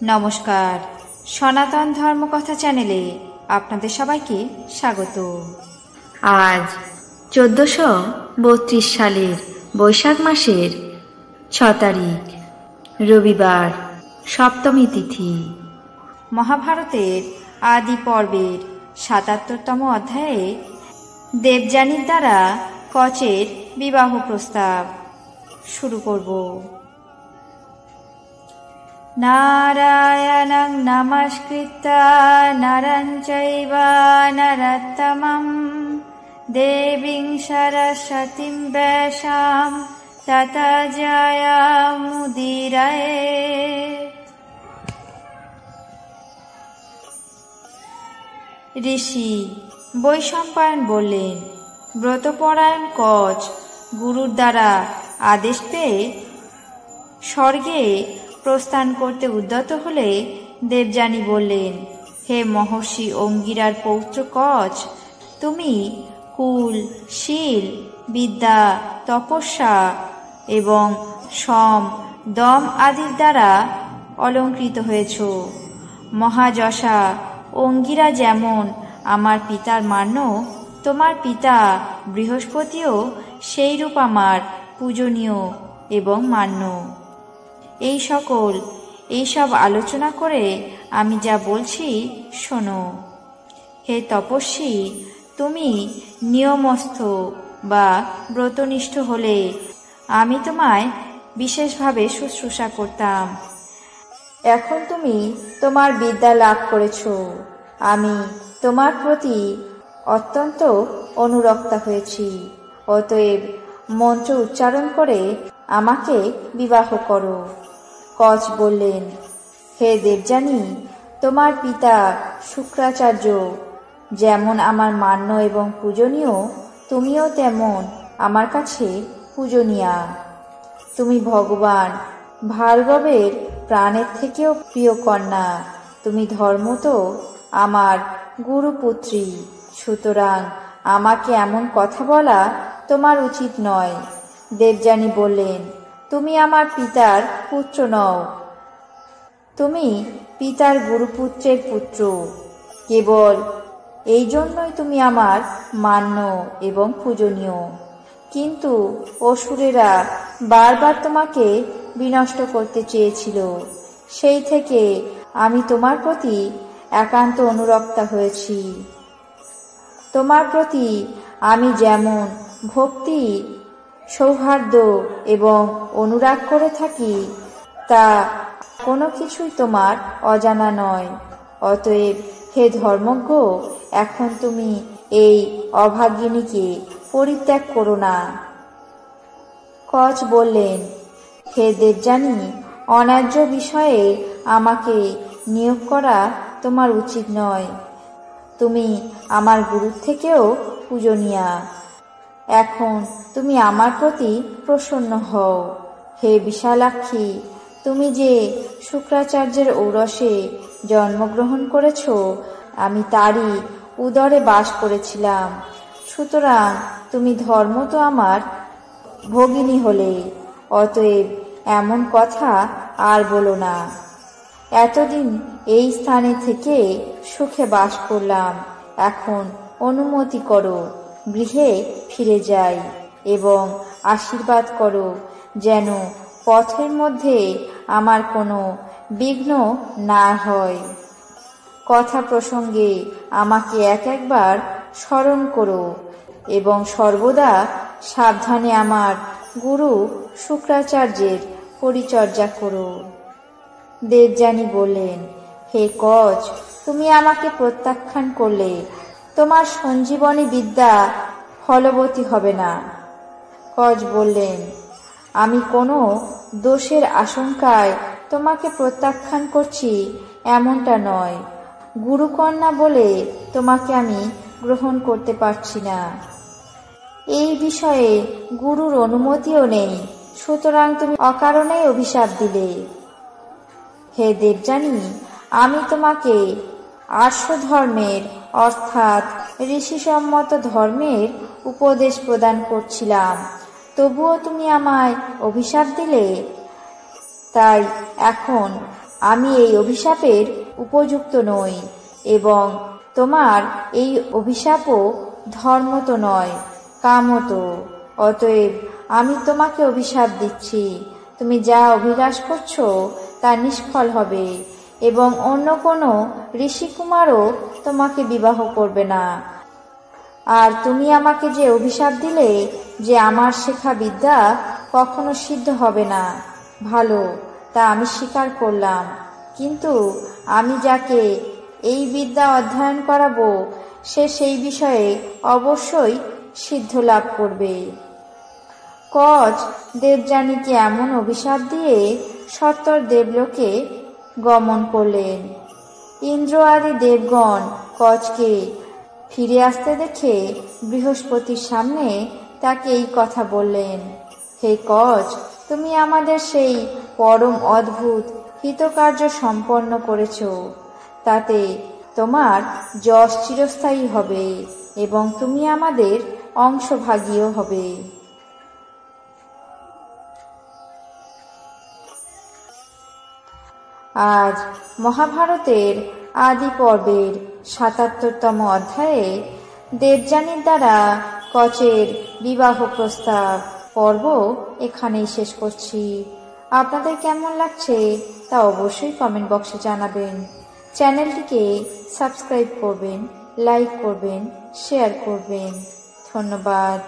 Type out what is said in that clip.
নমস্কার, সনাতন ধর্মকথা চ্যানেলে আপনাদের সবাইকে স্বাগত। আজ 1432 সালের বৈশাখ মাসের 6 তারিখ রবিবার, সপ্তমী তিথি। মহাভারতের আদি পর্বের ৭৭তম অধ্যায়ে দেবযানীর দ্বারা কচের বিবাহ প্রস্তাব শুরু করব। নারায়ণং নমস্কৃত্য নরং চৈব নরোত্তমং দেবীং সরস্বতীং ব্যাসাম ততো জয়মুদীরয়েৎ। ঋষি বৈশম্পায়ন বললেন, ব্রতপরায়ণ কচ গুরুর দ্বারা আদেশ পেয়ে স্বর্গে প্রস্থান করতে উদ্যত হলে দেবযানী বললেন, হে মহর্ষি অঙ্গিরার পৌত্র কচ, তুমি কুল, শীল, বিদ্যা, তপস্যা এবং সম, দম আদির দ্বারা অলঙ্কৃত হয়েছ। মহাযশা অঙ্গিরা যেমন আমার পিতার মান্য, তোমার পিতা বৃহস্পতিও সেইরূপ আমার পূজনীয় এবং মান্য। এইসব আলোচনা করে আমি যা বলছি শোনো। হে তপস্বী, তুমি নিয়মস্থ বা ব্রতনিষ্ঠ হলে আমি তোমায় বিশেষভাবে শুশ্রূষা করতাম। এখন তুমি তোমার বিদ্যা লাভ করেছ, আমি তোমার প্রতি অত্যন্ত অনুরক্তা হয়েছি। অতএব মন্ত্র উচ্চারণ করে আমাকে বিবাহ করো। কচ বললেন, হে দেবযানী, তোমার পিতা শুক্রাচার্য যেমন আমার মান্য এবং পূজনীয়, তুমিও তেমন আমার কাছে পূজনীয়া। তুমি ভগবান ভার্গবের প্রাণের থেকেও প্রিয় কন্যা। তুমি ধর্মত আমার গুরুপুত্রী, সুতরাং আমাকে এমন কথা বলা তোমার উচিত নয়। দেবযানী বললেন, তুমি আমার পিতার পুত্র নও, তুমি পিতার গুরুপুত্রের পুত্র। কেবল এই জন্যই তুমি আমার মান্য এবং পূজনীয়। কিন্তু অসুরেরা বারবার তোমাকে বিনষ্ট করতে চেয়েছিল। সেই থেকে আমি তোমার প্রতি একান্ত অনুরক্তা হয়েছি। তোমার প্রতি আমি যেমন ভক্তি, সৌহার্দ্য এবং অনুরাগ করে থাকি, তা কোনো কিছুই তোমার অজানা নয়। অতএব হে ধর্মজ্ঞ, এখন তুমি এই অভাগিনীকে পরিত্যাগ করো না। কচ বললেন, হে দেবযানী, অন্যায্য বিষয়ে আমাকে নিয়োগ করা তোমার উচিত নয়। তুমি আমার গুরুর থেকেও পূজনীয়া। এখন তুমি আমার প্রতি প্রসন্ন হও। হে বিশালাক্ষী, তুমি যে শুক্রাচার্যের ঔরসে জন্মগ্রহণ করেছ, আমি তারই উদরে বাস করেছিলাম। সুতরাং তুমি ধর্মত আমার ভগিনী হলে। অতএব এমন কথা আর বলো না। এতদিন এই স্থানে থেকে সুখে বাস করলাম, এখন অনুমতি করো গৃহে ফিরে যাই এবং আশীর্বাদ করো যেন পথের মধ্যে আমার কোনো বিঘ্ন না হয়। কথা প্রসঙ্গে আমাকে একবার স্মরণ করো এবং সর্বদা সাবধানে আমার গুরু শুক্রাচার্যের পরিচর্যা করো। দেবযানী বললেন, হে কচ, তুমি আমাকে প্রত্যাখ্যান করলে তোমার সঞ্জীবনী বিদ্যা ফলবতী হবে না। কচ বললেন, আমি কোনো দোষের আশঙ্কায় তোমাকে প্রত্যাখ্যান করছি এমনটা নয়। গুরুকন্যা বলে তোমাকে আমি গ্রহণ করতে পারছি না। এই বিষয়ে গুরুর অনুমতিও নেই, সুতরাং তুমি অকারণেই অভিশাপ দিলে। হে দেবযানী, আমি তোমাকে আর্ষ ধর্মের অর্থাৎ ঋষিসম্মত ধর্মের উপদেশ প্রদান করছিলাম, তবুও তুমি আমায় অভিশাপ দিলে। তাই এখন আমি এই অভিশাপের উপযুক্ত নই এবং তোমার এই অভিশাপও ধর্মত নয়, কামত। অতএব আমি তোমাকে অভিশাপ দিচ্ছি, তুমি যা অভিলাষ করছো তা নিষ্ফল হবে এবং অন্য কোনো ঋষিকুমারও তোমাকে বিবাহ করবে না। আর তুমি আমাকে যে অভিশাপ দিলে যে আমার শেখা বিদ্যা কখনো সিদ্ধ হবে না, ভালো, তা আমি স্বীকার করলাম। কিন্তু আমি যাকে এই বিদ্যা অধ্যয়ন করাবো সে সেই বিষয়ে অবশ্যই সিদ্ধ লাভ করবে। কচ দেবযানীকে এমন অভিশাপ দিয়ে সত্তর দেবলোকে গমন করলেন। ইন্দ্র আদি দেবগণ কচকে ফিরে আসতে দেখে বৃহস্পতির সামনে তাকে এই কথা বললেন, হে কচ, তুমি আমাদের সেই পরম অদ্ভুত হিতকার্য সম্পন্ন করেছ, তাতে তোমার যশ চিরস্থায়ী হবে এবং তুমি আমাদের অংশভাগীও হবে। আজ মহাভারতের আদি পর্বের ৭৭তম অধ্যায়ে দেবযানীর দ্বারা কচের বিবাহ প্রস্তাব পর্ব এখানেই শেষ করছি। আপনাদের কেমন লাগছে তা অবশ্যই কমেন্ট বক্সে জানাবেন। চ্যানেলটিকে সাবস্ক্রাইব করবেন, লাইক করবেন, শেয়ার করবেন। ধন্যবাদ।